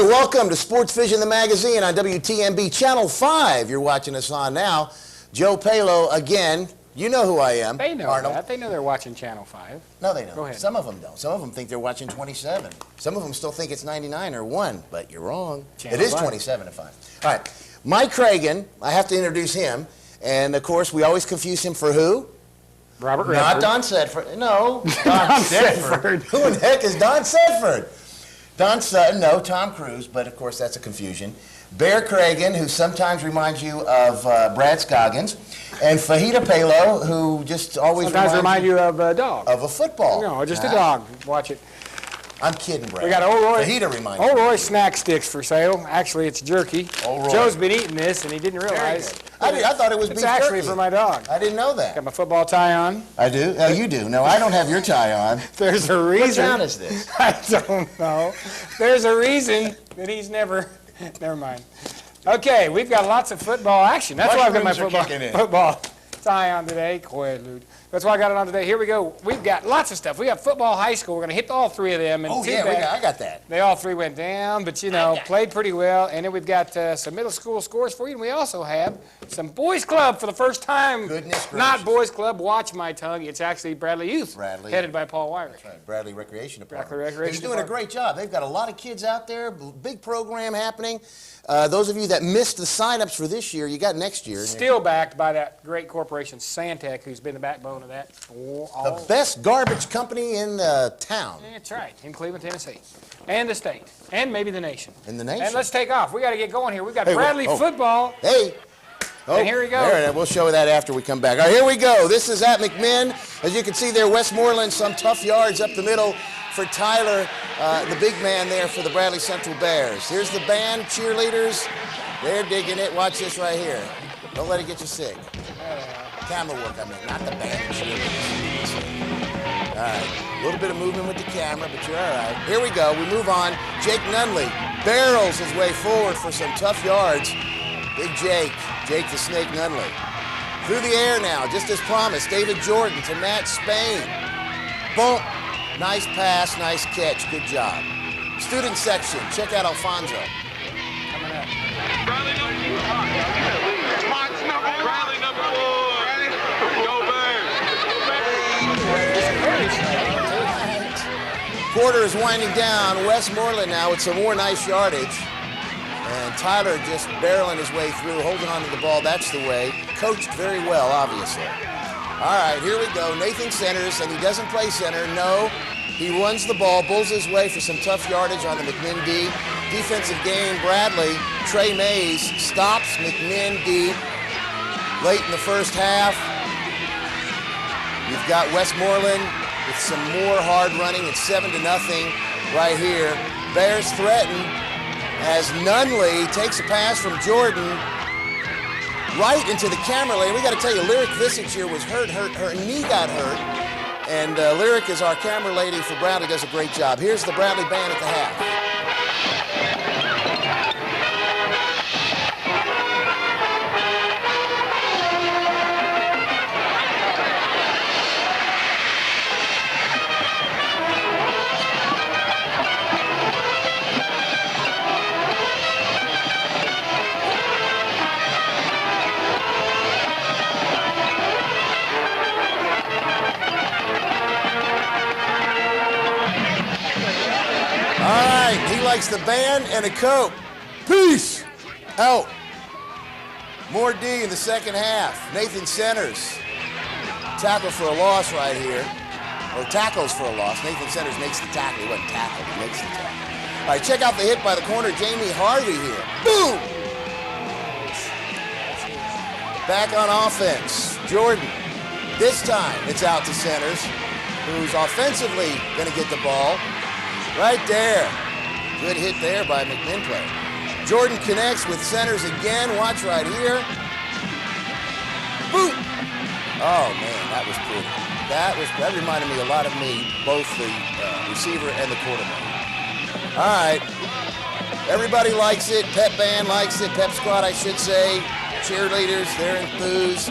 right, welcome to SportsVision, the magazine on WTMB Channel 5. You're watching us on now. Joe Palo again. You know who I am. They know Arnold. that. They know they're watching Channel 5. No, they don't. Go ahead. Some of them don't. Some of them think they're watching 27. Some of them still think it's 99 or 1, but you're wrong. Channel It is 5. 27 at 5. All right, Mike Cragen, I have to introduce him. And, of course, we always confuse him for who? Robert Not Redford. Don Sedford. No, Don Sedford. Who in the heck is Don Sedford? Don Sutton, no, Tom Cruise, but of course that's a confusion. Bear Cragen, who sometimes reminds you of Brad Scoggins, and Fajita Palo, who just always Sometimes remind you of a dog. of a football. No, just a dog. Watch it. I'm kidding, Brad. We got Old Roy. Fajita reminds Old me. Roy snack sticks for sale. Actually, it's jerky. Old Roy. Joe's been eating this, and he didn't realize. I thought it was It's beef actually jerky. for my dog. I didn't know that. Got my football tie on. I do? Oh, you do. No, I don't have your tie on. There's a What reason. town is this? I don't know. There's a reason that he's never. Never mind. Okay, we've got lots of football action. That's why I've got my Mushrooms are kicking in. football tie on today. Quaalude. That's why I got it on today. Here we go. We've got lots of stuff. We got football high school. We're going to hit all three of them. And Oh, too yeah, bad I got that. they all three went down, but, you know, played pretty well. And then we've got some middle school scores for you. And we also have some boys club for the first time. Goodness gracious. Not boys club. Watch my tongue. It's actually Bradley Youth, Bradley. headed by Paul Weirich. That's right, Bradley Recreation Department. Bradley Recreation He's doing a Department. great job. They've got a lot of kids out there, big program happening. Those of you that missed the sign-ups for this year, you got next year. Still backed by that great corporation, Santec, who's been the backbone of that. The best garbage company in the town. That's right, in Cleveland, Tennessee. And the state. And maybe the nation. In the nation. And let's take off. We got to get going here. We've got Hey, Bradley oh. football. Hey. Oh, And here we go. There, we'll show you that after we come back. All right, here we go. This is at McMinn. As you can see there, Westmoreland, some tough yards up the middle for Tyler, the big man there for the Bradley Central Bears. Here's the band, cheerleaders. They're digging it. Watch this right here. Don't let it get you sick. Camera work, I mean, not the band, cheerleaders. All right, a little bit of movement with the camera, but you're all right. Here we go. We move on. Jake Nunley barrels his way forward for some tough yards. Big Jake the Snake Nunley. Through the air now, just as promised. David Jordan to Matt Spain. Boom. Nice pass, nice catch. Good job. Student section, check out Alfonso. Coming up. Bradley number 4. Go Bears. Quarter is winding down. Westmoreland now with some more nice yardage. And Tyler just barreling his way through, holding on to the ball. That's the way. Coached very well, obviously. All right, here we go. Nathan centers, and he doesn't play center. No, he runs the ball, bulls his way for some tough yardage on the McMinn D. Defensive game, Bradley. Trey Mays stops McMinn D. Late in the first half. You've got Westmoreland with some more hard running. It's 7-0 right here. Bears threaten as Nunley takes a pass from Jordan right into the camera lane. We got to tell you, Lyric Visage here was hurt. Her knee got hurt. And Lyric is our camera lady for Bradley, does a great job. Here's the Bradley band at the half. He likes the band and a Coke. Peace out. More D in the second half. Nathan Centers. Tackle for a loss right here. Or tackles for a loss. Nathan Centers makes the tackle. He wasn't tackled. He makes the tackle. All right, check out the hit by the corner, Jamie Harvey here. Boom! Back on offense. Jordan. This time it's out to Centers, who's offensively going to get the ball. Right there. Good hit there by McMinn player. Jordan connects with Centers again. Watch right here. Boom! Oh, man, that was pretty. That reminded me a lot of me, both the receiver and the quarterback. All right. Everybody likes it. Pep band likes it. Pep squad, I should say. Cheerleaders, they're enthused.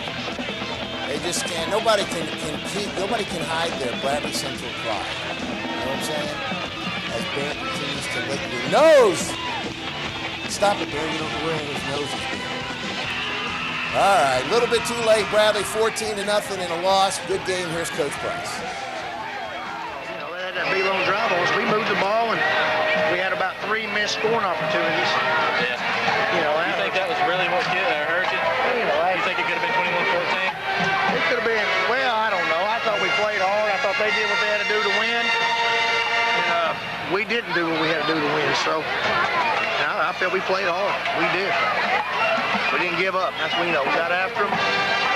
They just can't. Nobody can hide their Bradley Central pride. You know what I'm saying? As Ben continues to lick your nose. Stop it, Barry. You don't know where his nose is going. All right, a little bit too late, Bradley. 14-0 in a loss. Good game. Here's Coach Price. You know, they had that big long drive on us. We moved the ball, and we had about 3 missed scoring opportunities. Yeah. You know, You think that was really what hurt you? You know, You think it could have been 21-14? it could have been, well, I don't know. I thought we played hard. I thought they did what they had to do to win. And we didn't do what we had to do to win. So I felt we played hard. We did. We didn't give up. That's what we know. We got after them.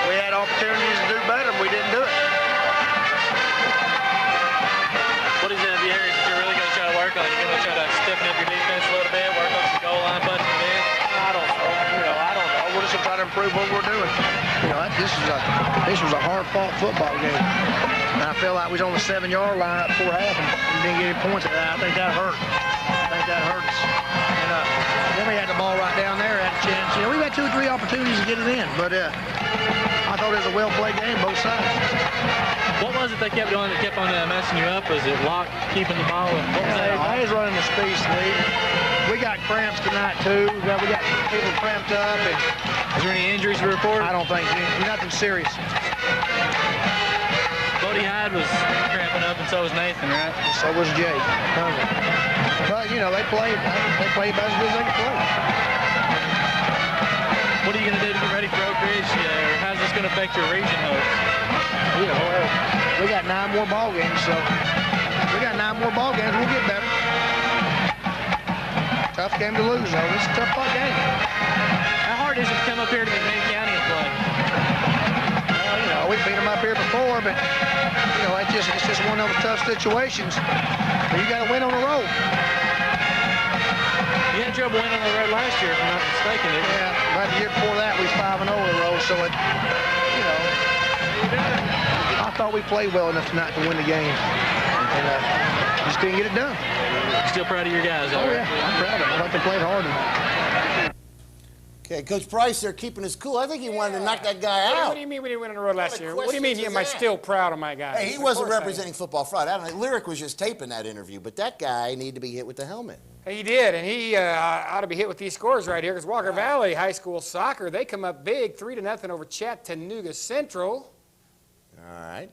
We had opportunities to do better, but we didn't do it. What is the areas that you're really going to try to work on? You're going to try to stiffen up your defense a little bit, work on some goal line punching it in? I don't know. I don't know. We're just going to try to improve what we're doing. This was a hard-fought football game. And I felt like we was on the 7-yard line up before half, and we didn't get any points. I think that hurt. I think that hurt us. And then we had the ball right down there, had a chance. You know, we had 2 or 3 opportunities to get it in, but I thought it was a well-played game, both sides. What was it they kept doing that kept on messing you up? Was it lock, keeping the ball? What was that? I was running the speed sweep. We got cramps tonight, too. We got people cramped up. And Is there any injuries to report? I don't think nothing serious. Bodie Hyde was cramping up, and so was Nathan, right? So was Jake. But, you know, they played about as good as they could play. What are you going to do to get ready for Oak Ridge? How's this going to affect your region hopes? You know, we got 9 more ball games, so we got 9 more ball games. We'll get better. Tough game to lose, though. It's a tough game. How hard is it to come up here to McMinn County and play? Well, you know, we beat them up here before, but, you know, it's just one of those tough situations. But you got to win on the road. You had trouble winning on the road last year, if I'm not mistaken. Yeah, but the year before that, we was 5-0 on the road, so it, you know, I thought we played well enough tonight to win the game. And just didn't get it done. Still proud of your guys, though. Oh, yeah, I'm proud of them. I thought they played hard tonight. Okay, Coach Price, they're keeping us cool. I think he wanted to knock that guy out. What do you mean we didn't win on the road last year? What do you mean, questions am I is that? still proud of my guys? Hey, he wasn't representing Football Friday. I don't know. Lyric was just taping that interview, but that guy needed to be hit with the helmet. He did, and he ought to be hit with these scores right here because Walker Valley High School soccer, they come up big, 3-0 over Chattanooga Central. All right.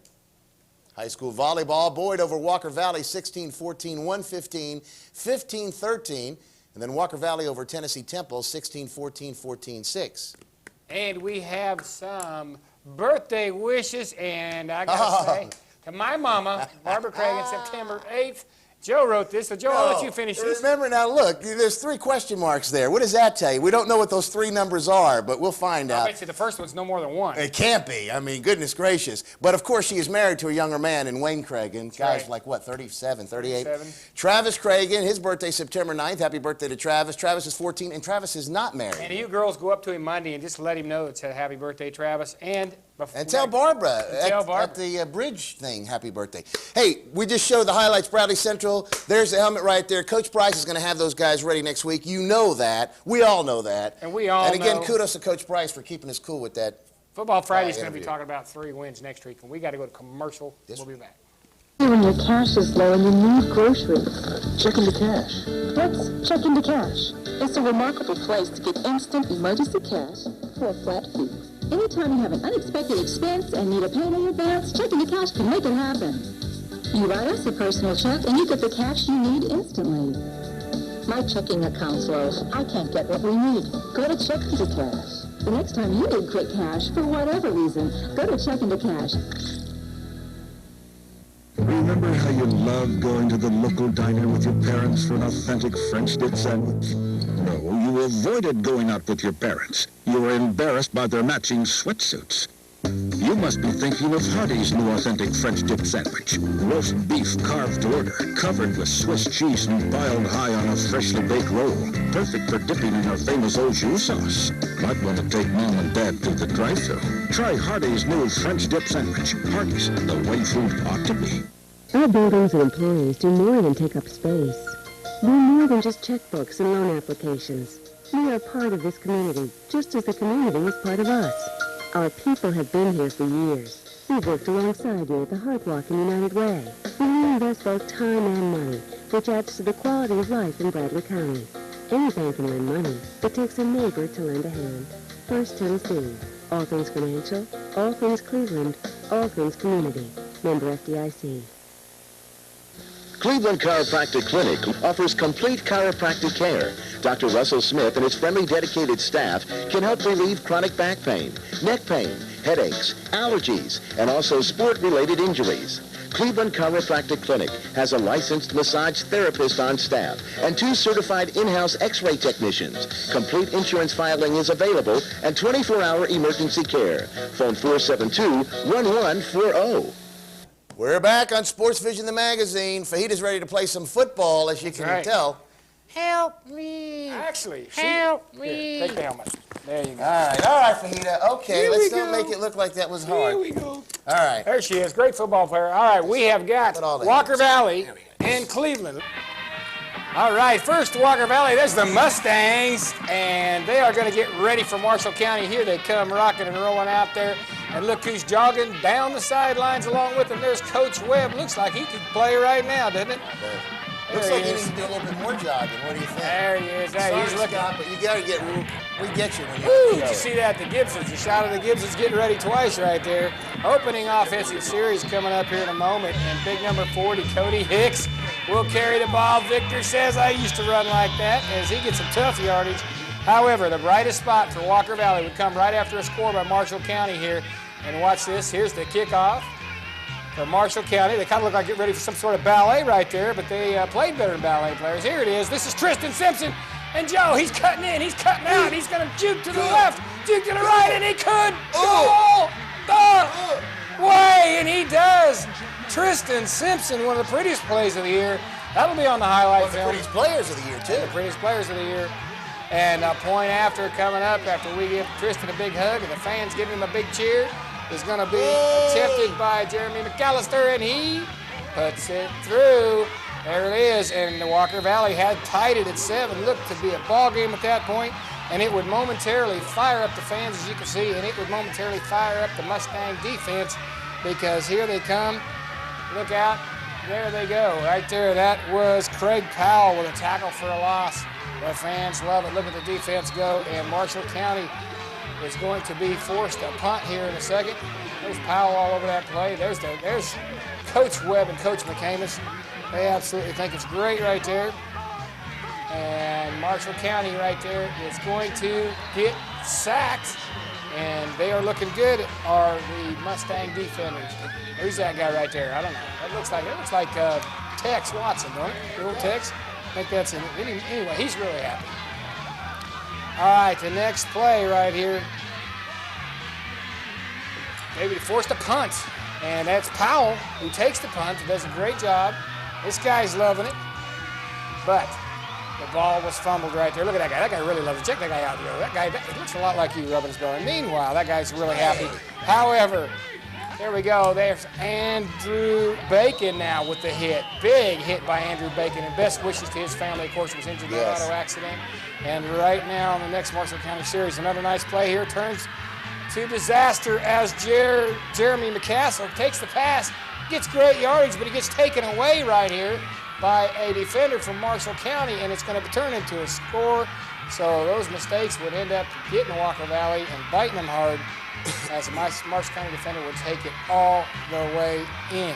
High school volleyball, Boyd over Walker Valley, 16-14, 1-15, 15-13. And then Walker Valley over Tennessee Temple, 16-14, 14-6. And we have some birthday wishes, and I got to say, to my mama, Barbara Craig, on September 8th. Joe wrote this, so Joe, I'll let you finish this. Remember now, look, there's 3 question marks there. What does that tell you? We don't know what those 3 numbers are, but we'll find I out. bet you the first one's no more than 1. It can't be. I mean, goodness gracious. But, of course, she is married to a younger man in Wayne Cragen. Guy's right. like, what, 37, 38? 37. Travis Cragen, his birthday September 9th. Happy birthday to Travis. Travis is 14, and Travis is not married. And you girls go up to him Monday and just let him know it's a happy birthday, Travis. And tell Barbara, Barbara at the bridge thing, happy birthday. Hey, we just showed the highlights, Bradley Central. There's the helmet right there. Coach Price is going to have those guys ready next week. You know that. We all know that. And we all And again, know. Kudos to Coach Price for keeping us cool with that. Football Friday's going to be interview. talking about 3 wins next week, and we got to go to commercial. We'll be back. When your cash is low and you need groceries, check into cash. Let's check into cash. It's a remarkable place to get instant emergency cash for a flat fee. Anytime you have an unexpected expense and need a payday advance, check into cash can make it happen. You write us a personal check and you get the cash you need instantly. My checking account's low. I can't get what we need. Go to Check into Cash. The next time you need quick cash, for whatever reason, go to Check into Cash. Remember how you loved going to the local diner with your parents for an authentic French dip sandwich? No, you avoided going out with your parents. You were embarrassed by their matching sweatsuits. You must be thinking of Hardee's new authentic French dip sandwich. Roast beef carved to order, covered with Swiss cheese and piled high on a freshly baked roll. Perfect for dipping in our famous au jus sauce. Might want to take mom and dad to the drive-thru. Try Hardee's new French dip sandwich. Hardee's, the way food ought to be. Our buildings and employees do more than take up space. We're more than just checkbooks and loan applications. We are part of this community, just as the community is part of us. Our people have been here for years. We've worked alongside you at the Heart Walk and United Way. We invest both time and money, which adds to the quality of life in Bradley County. Any bank can lend money. It takes a neighbor to lend a hand. First Tennessee. All things financial, all things Cleveland, all things community. Member FDIC. Cleveland Chiropractic Clinic offers complete chiropractic care. Dr. Russell Smith and his friendly, dedicated staff can help relieve chronic back pain, neck pain, headaches, allergies, and also sport-related injuries. Cleveland Chiropractic Clinic has a licensed massage therapist on staff and 2 certified in-house x-ray technicians. Complete insurance filing is available and 24-hour emergency care. Phone 472-1140. We're back on SportsVision, the magazine. Fajita's ready to play some football, as you can tell. Help me. Actually, Help Here, me. take the helmet. There you go. All right, Fajita. Okay, Here let's we don't go. make it look like that was hard. Here we go. All right. There she is, great football player. All right, we have got Put all the Walker hands. Valley There we go. and Cleveland. All right, first Walker Valley, there's the Mustangs, and they are going to get ready for Marshall County. Here they come rocking and rolling out there. And look who's jogging down the sidelines along with them. There's Coach Webb. Looks like he could play right now, doesn't it? Looks There like he you is. need to do a little bit more jogging. What do you think? There he is. There, Sorry, he's looking. Scott, but you got to get. We get you when you. Woo, did you see that? The Gibsons, the shot of the Gibsons getting ready twice right there. Opening offensive series coming up here in a moment. And big number 40, Cody Hicks, will carry the ball. Victor says, I used to run like that, as he gets some tough yardage. However, the brightest spot for Walker Valley would come right after a score by Marshall County here. And watch this. Here's the kickoff for Marshall County. They kind of look like getting ready for some sort of ballet right there, but they played better than ballet players. Here it is. This is Tristan Simpson. And Joe, he's cutting in. He's cutting out. He's going to juke to the left, juke to the right, and he could. Goal! Way, and he does. Tristan Simpson, one of the prettiest plays of the year. That'll be on the highlight film. Prettiest players of the year, too. The prettiest players of the year. And a point after coming up after we give Tristan a big hug and the fans give him a big cheer is going to be attempted by Jeremy McAllister, and he puts it through. There it is, and the Walker Valley had tied it at 7. Looked to be a ball game at that point, and it would momentarily fire up the fans, as you can see, and it would momentarily fire up the Mustang defense, because here they come. Look out. There they go. Right there. That was Craig Powell with a tackle for a loss. The fans love it. Look at the defense go, and Marshall County is going to be forced to punt here in a second. There's Powell all over that play. There's Coach Webb and Coach McCamus. They absolutely think it's great right there. And Marshall County right there is going to get sacked, and they are looking good, are the Mustang defenders. Who's that guy right there? I don't know. It looks like Tex Watson, don't it? Little Tex. I think that's him. Anyway, he's really happy. All right, the next play right here. Maybe forced a punt, and that's Powell who takes the punt and does a great job. This guy's loving it, but the ball was fumbled right there. Look at that guy. That guy really loves it. Check that guy out there. That guy he looks a lot like you rubbing his belly. Meanwhile, that guy's really happy. However, there we go. There's Andrew Bacon now with the hit. Big hit by Andrew Bacon, and best wishes to his family. Of course, he was injured in an auto accident. And right now in the next Marshall County series, another nice play here. Turns to disaster as Jeremy McCassell takes the pass, gets great yardage, but he gets taken away right here by a defender from Marshall County, and it's going to turn into a score. So those mistakes would end up getting Walker Valley and biting them hard, as the Marshall County defender would take it all the way in.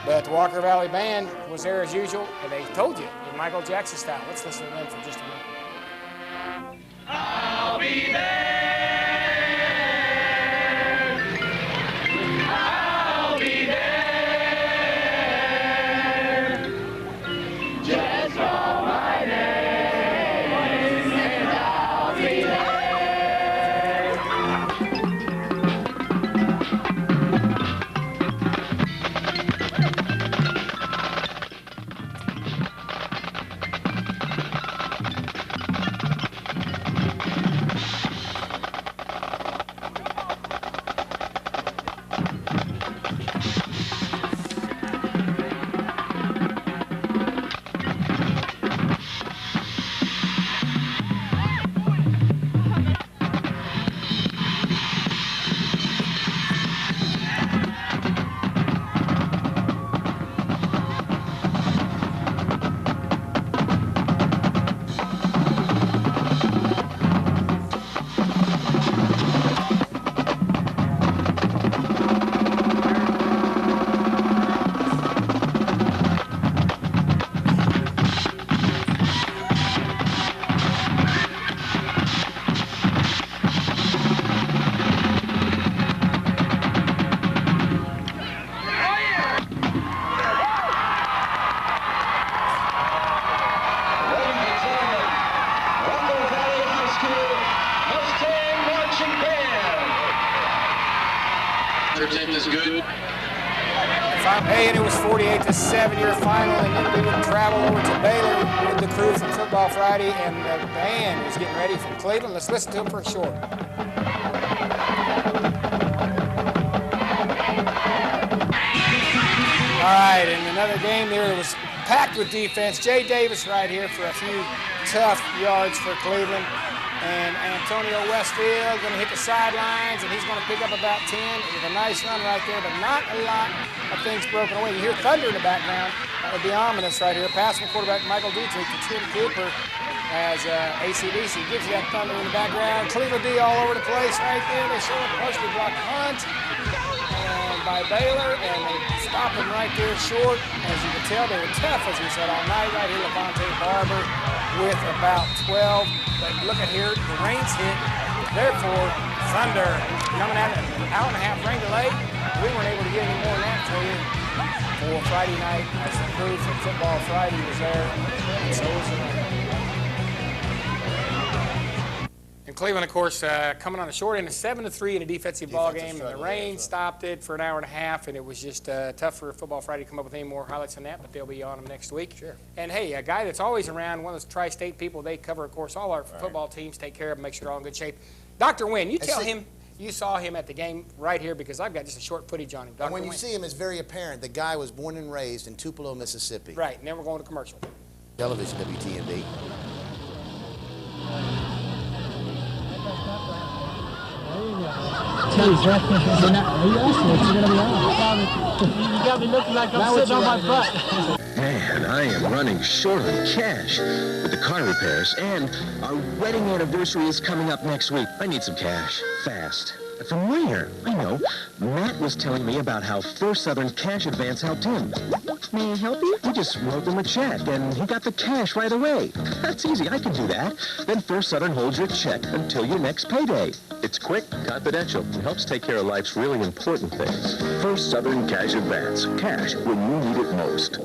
But the Walker Valley band was there as usual, and they told you, in Michael Jackson style. Let's listen to them for just a minute. I'll be there. I'll be there. Just call my name, and I'll be there. is good. Hey, and it was 48-7 your final, and then we would travel over to Baylor with the crew from Football Friday, and the band was getting ready from Cleveland. Let's listen to them for a short. All right, in another game there, it was packed with defense. Jay Davis right here for a few tough yards for Cleveland. And Antonio Westfield going to hit the sidelines, and he's going to pick up about 10 with a nice run right there, but not a lot of things broken away. You hear thunder in the background. That would be ominous right here. Pass from quarterback Michael Dietrich to Tim Cooper as ACDC gives you that thunder in the background. Cleveland D all over the place right there. They show a partially blocked punt and by Baylor, and they stop him right there short. As you can tell, they were tough, as we said, all night. Right here, Levante Barber with about 12. But look at here, the rain's hit. Therefore, thunder coming at an hour and a half rain delay. We weren't able to get any more than that for you for Friday night as the crew from Football Friday was there. And so was the rain. And Cleveland, of course, coming on the short end, a 7-3 in a defensive ball game, and the rain stopped it for an hour and a half, and it was just tough for Football Friday to come up with any more highlights on that, but they'll be on them next week. Sure. And hey, a guy that's always around, one of those tri-state people, they cover, of course, all our football teams, take care of them, make sure they're all in good shape. Dr. Wynn, you tell him you saw him at the game right here, because I've got just a short footage on him. And when you see him, it's very apparent the guy was born and raised in Tupelo, Mississippi. Right, and then we're going to commercial. Television, WTMB. You got me looking like I'm sitting on my butt. Man, I am running short on cash with the car repairs, and our wedding anniversary is coming up next week. I need some cash, fast. From where? I know. Matt was telling me about how First Southern Cash Advance helped him. May I help you? We just wrote him a check, and he got the cash right away. That's easy. I can do that. Then First Southern holds your check until your next payday. It's quick, confidential, and helps take care of life's really important things. First Southern Cash Advance. Cash when you need it most.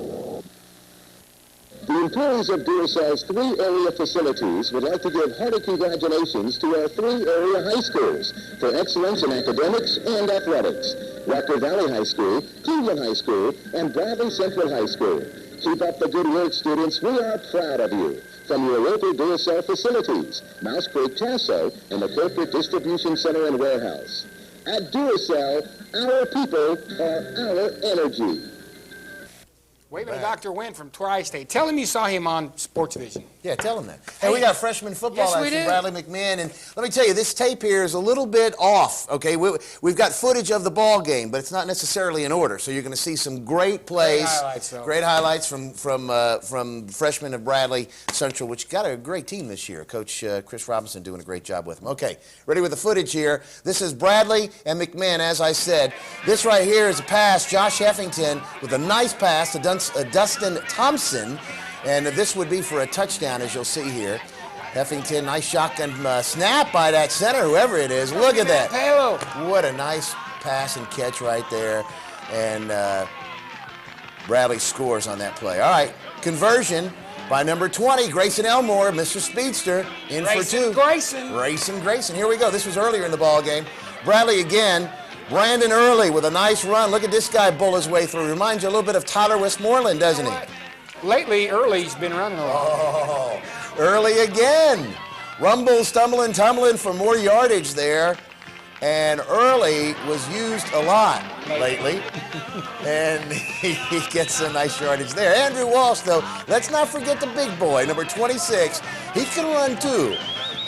The employees of Duracell's 3 area facilities would like to give hearty congratulations to our 3 area high schools for excellence in academics and athletics. Rocker Valley High School, Cleveland High School, and Bradley Central High School. Keep up the good work, students. We are proud of you. From your local Duracell facilities, Mouse Creek, Tasso, and the Corporate Distribution Center and Warehouse. At Duracell, our people are our energy. Wait a minute, Dr. Wynn from Tri-State. Tell him you saw him on SportsVision. Yeah, tell him that. Hey, we got freshman football Yes, we action, do. Bradley McMinn, and let me tell you, this tape here is a little bit off, okay? We've got footage of the ball game, but it's not necessarily in order, so you're going to see some great plays. Great highlights, though. Great highlights from freshmen of Bradley Central, which got a great team this year. Coach Chris Robinson doing a great job with them. Okay, ready with the footage here. This is Bradley and McMinn, as I said. This right here is a pass, Josh Heffington with a nice pass to Dustin Thompson, and this would be for a touchdown, as you'll see here. Heffington, nice shotgun snap by that center, whoever it is. Look at that. What a nice pass and catch right there. And Bradley scores on that play. All right, conversion by number 20, Grayson Elmore, Mr. Speedster, in for 2. Grayson. Here we go. This was earlier in the ball game. Bradley again. Brandon Early with a nice run. Look at this guy bull his way through. Reminds you a little bit of Tyler Westmoreland, doesn't he? Lately, Early's been running a lot. Oh, Early again. Rumble, stumbling, tumbling for more yardage there. And Early was used a lot lately. And he gets a nice yardage there. Andrew Walsh, though, let's not forget the big boy, number 26. He can run, too.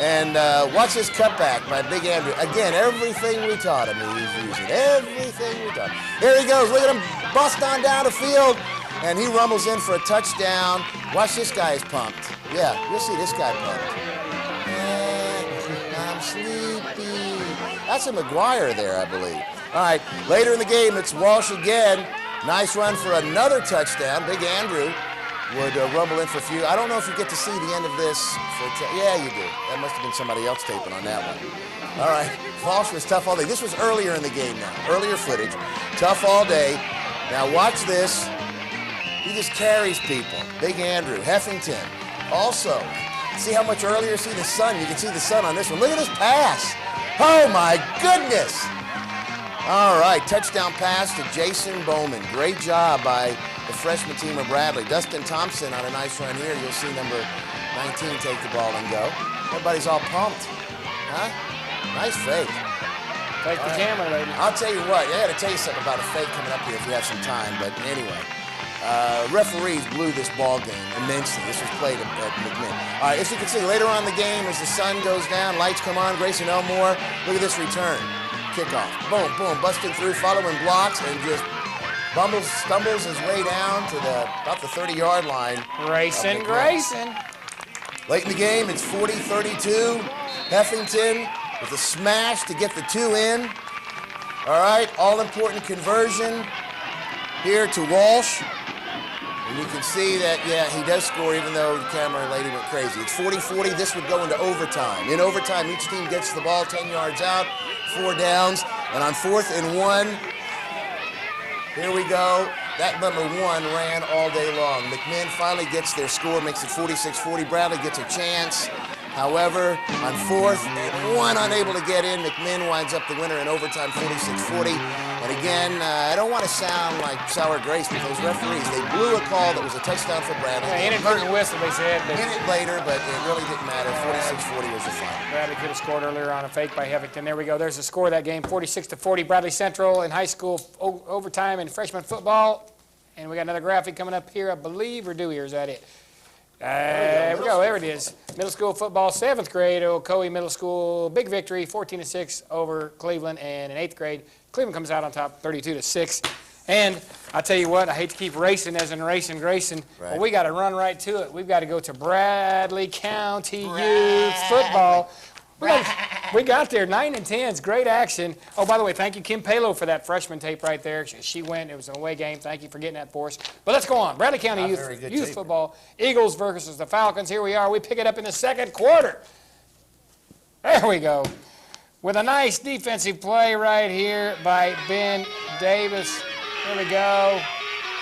And watch this cutback by Big Andrew. Again, everything we taught him, he's using. Everything we taught him. Here he goes. Look at him bust on down the field. And he rumbles in for a touchdown. Watch this guy is pumped. Yeah, you'll see this guy pumped. I'm sleepy. That's a McGuire there, I believe. All right, later in the game, it's Walsh again. Nice run for another touchdown. Big Andrew would rumble in for a few. I don't know if you get to see the end of this. Yeah, you do. That must have been somebody else taping on that one. All right, Walsh was tough all day. This was earlier in the game now. Earlier footage. Tough all day. Now watch this. He just carries people. Big Andrew, Heffington. Also, see how much earlier? See the sun. You can see the sun on this one. Look at this pass. Oh, my goodness. All right, touchdown pass to Jason Bowman. Great job by the freshman team of Bradley. Dustin Thompson on a nice run here. You'll see number 19 take the ball and go. Everybody's all pumped. Huh? Nice fake. Take the camera, lady. I'll tell you what, I got to tell you something about a fake coming up here if we have some time. But anyway, referees blew this ball game immensely. This was played at McMinn. All right, as you can see, later on in the game, as the sun goes down, lights come on, Grayson Elmore, look at this return. Kickoff. Boom, boom, busting through, following blocks, and just stumbles his way down to about the 30-yard line. Grayson. Late in the game, it's 40-32. Heffington with a smash to get the 2 in. All right, all-important conversion here to Walsh. And you can see that, yeah, he does score even though the camera lady went crazy. It's 40-40. This would go into overtime. In overtime, each team gets the ball 10 yards out, 4 downs. And on 4th and 1, here we go. That number 1 ran all day long. McMinn finally gets their score, makes it 46-40. Bradley gets a chance. However, on 4th and 1, unable to get in, McMinn winds up the winner in overtime, 46-40. And again, I don't want to sound like sour grapes with those referees. They blew a call that was a touchdown for Bradley. Yeah, inadvertent whistle, they said. A minute later, but it really didn't matter. 46-40 was the final. Bradley could have scored earlier on a fake by Heffington. There we go. There's the score of that game, 46-40. Bradley Central in high school overtime in freshman football. And we got another graphic coming up here, I believe, or do we, or is that it? There we go. There it is. Middle school football, 7th grade. Ocoee Middle School, big victory, 14-6 over Cleveland. And in 8th grade, Cleveland comes out on top, 32-6. And I tell you what, I hate to keep racing as in racing Grayson, but we got to run right to it. We've got to go to Bradley County Youth Football. We got there, 9 and 10s, great action. Oh, by the way, thank you, Kim Palo, for that freshman tape right there. She went. It was an away game. Thank you for getting that for us. But let's go on. Bradley County Youth Football, Eagles versus the Falcons. Here we are. We pick it up in the 2nd quarter. There we go. With a nice defensive play right here by Ben Davis. Here we go.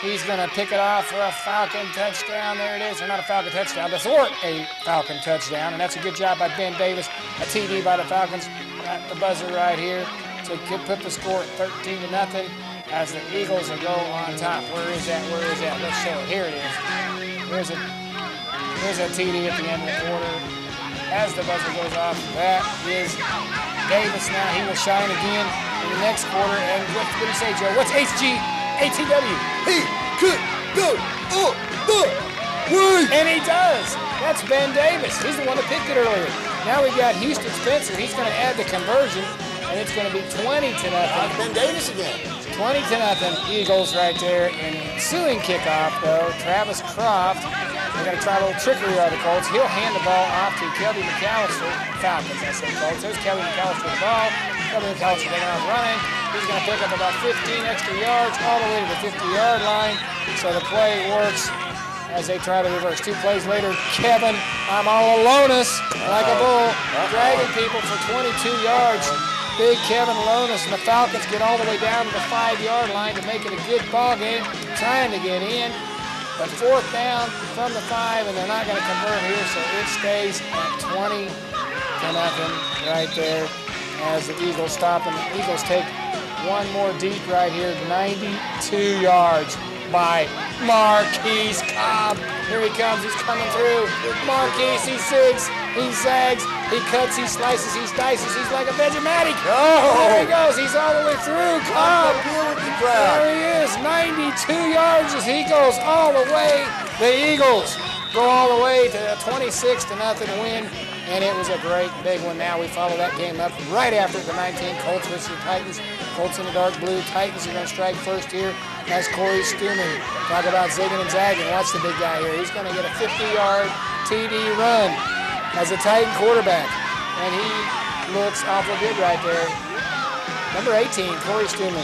He's going to pick it off for a Falcon touchdown. There it is. Or not a Falcon touchdown, but for a Falcon touchdown. And that's a good job by Ben Davis. A TD by the Falcons at the buzzer right here to put the score at 13-0 as the Eagles will go on top. Where is that? Let's show it. Here it is. Here's a TD at the end of the quarter. As the buzzer goes off, that is Davis now. He will shine again in the next quarter. And what did he say, Joe? What's HGATW? He could go all the way. And he does. That's Ben Davis. He's the one that picked it earlier. Now we've got Houston Spencer. He's going to add the conversion, and it's going to be 20-0. Ben Davis again. 20-0 Eagles right there. And ensuing kickoff, though, Travis Croft. They're going to try a little trickery on the Colts. He'll hand the ball off to Kelby McAllister. Falcons, I say Colts. There's Kelby McAllister with the ball. Kelby McAllister taking off running. He's going to pick up about 15 extra yards all the way to the 50-yard line. So the play works as they try to reverse. 2 plays later, Kevin, I'm all alone-us like a bull, dragging people for 22 yards. Big Kevin Lonis, and the Falcons get all the way down to the 5-yard line to make it a good ball game, trying to get in. But 4th down from the 5, and they're not going to convert here, so it stays at 20-0 right there as the Eagles stop, and the Eagles take one more deep right here, 92 yards by Marquise Cobb. Here he comes, he's coming through. Marquise, he zigs, he zags, he cuts, he slices, he dices, he's like a Vegematic. There he goes, he's all the way through. Cobb, there he is, 92 yards as he goes all the way. The Eagles go all the way to a 26-0 win, and it was a great big one. Now we follow that game up right after the 19 Colts versus the Titans. Colts in the dark blue. Titans are going to strike first here as Corey Stuman. Talk about zigging and zagging. Watch the big guy here. He's going to get a 50-yard TD run as a Titan quarterback, and he looks awful good right there. Number 18, Corey Stuman,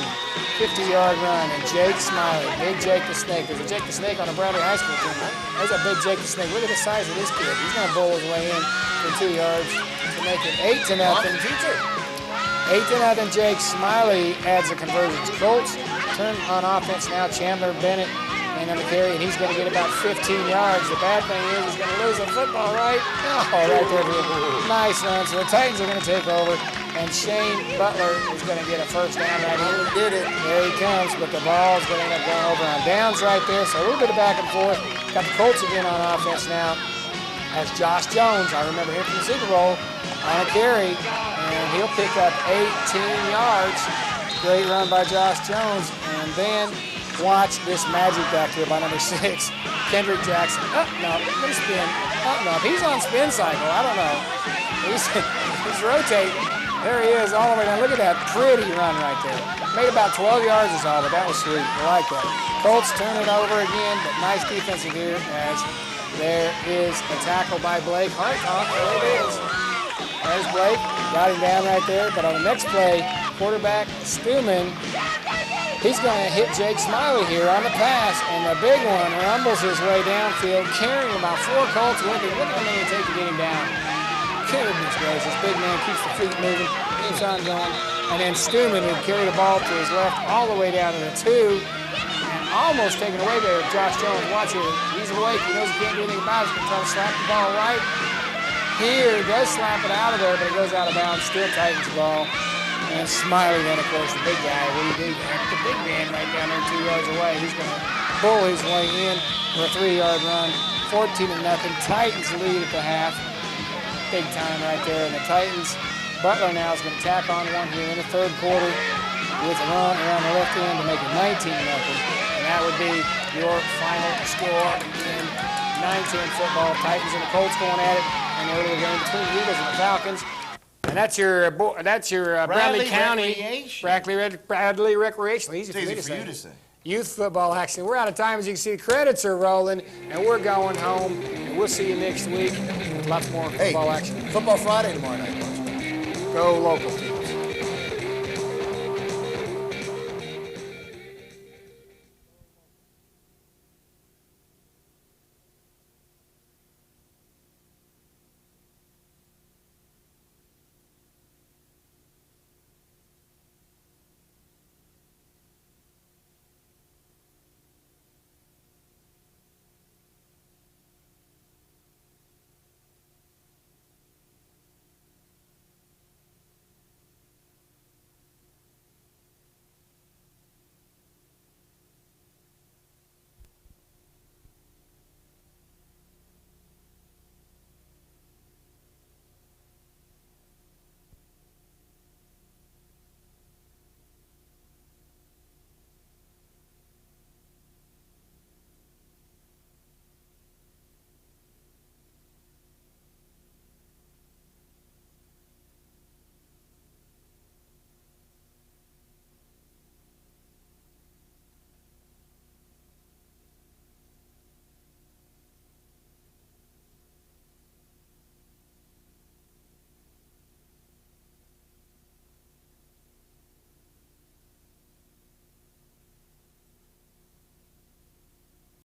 50-yard run, and Jake Smiley, big Jake the Snake. There's a Jake the Snake on the Bradley High School team. There's a big Jake the Snake. Look at the size of this kid. He's going to bowl his way in for 2 yards to make it 8-0. 8-0. Jake Smiley adds the conversions. Colts turn on offense now. Chandler Bennett and on the carry, and he's going to get about 15 yards. The bad thing is he's going to lose the football, right? Oh, right there. Nice run. So the Titans are going to take over, And Shane Butler is going to get a first down right here. Did it. There he comes, but the ball's going to end up going over on downs right there. So a little bit of back and forth. Got the Colts again on offense now. As Josh Jones, I remember him from the Super Bowl, on a carry, and he'll pick up 18 yards. Great run by Josh Jones. And then watch this magic back here by number 6, Kendrick Jackson. Oh, no, let me spin. Oh, no, he's on spin cycle. I don't know. He's rotating. There he is all the way down. Look at that pretty run right there. Made about 12 yards or so, but that was sweet. I like that. Colts turn it over again, but nice defensive here as there is a tackle by Blake Hartoff. There it is. There's Blake. Got him down right there. But on the next play, quarterback Stuman, he's going to hit Jake Smiley here on the pass. And the big one rumbles his way downfield, carrying about 4 Colts with him. Look how many it takes to get him down. Goodness gracious. Big man keeps the feet moving, keeps on going. And then Stuman would carry the ball to his left all the way down to the 2. Almost taken away there. Josh Jones, watch here. He's awake. He knows he can't do anything about it. He's going to try to slap the ball right here. He does slap it out of there, but it goes out of bounds. Still Titans ball. And Smiley then, of course, the big guy. What do you do? The big man right down there 2 yards away. He's going to bull his way in for a 3-yard run. 14-0. Titans lead at the half. Big time right there. And the Titans, Butler now is going to tack on one here in the third quarter with a run around the left end to make it 19-0. That would be your final score in 9-10 football. Titans and the Colts going at it in the earlier game between the Eagles and the Falcons. And that's your Bradley County Bradley Recreational. Easy for you to say. Youth football action. We're out of time, as you can see. Credits are rolling, and we're going home. And we'll see you next week with lots more football action. Football Friday tomorrow night. Go local.